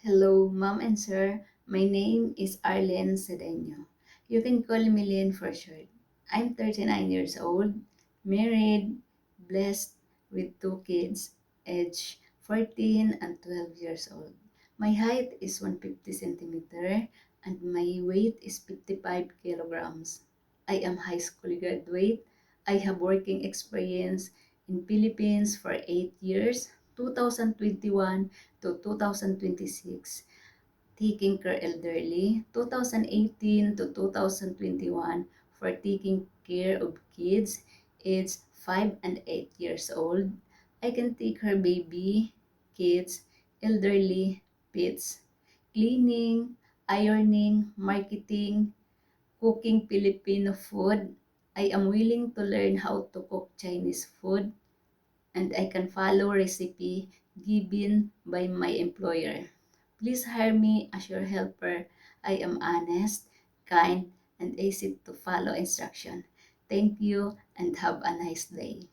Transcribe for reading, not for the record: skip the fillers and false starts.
Hello, Mom and Sir. My name is Arlen Cedeno. You can call me Lynn for short. I'm 39 years old, married, blessed with two kids, aged 14 and 12 years old. My height is 150 centimeter and my weight is 55 kilograms. I am high school graduate. I have working experience in Philippines for 8 years, 2021 to 2026, taking care elderly, 2018 to 2021 for taking care of kids aged 5 and 8 years old. I can take her baby, kids, elderly, pets, cleaning, ironing, marketing, cooking Filipino food. I am willing to learn how to cook Chinese food and I can follow recipe given by my employer. Please hire me as your helper. I am honest, kind, and easy to follow instruction. Thank you and have a nice day.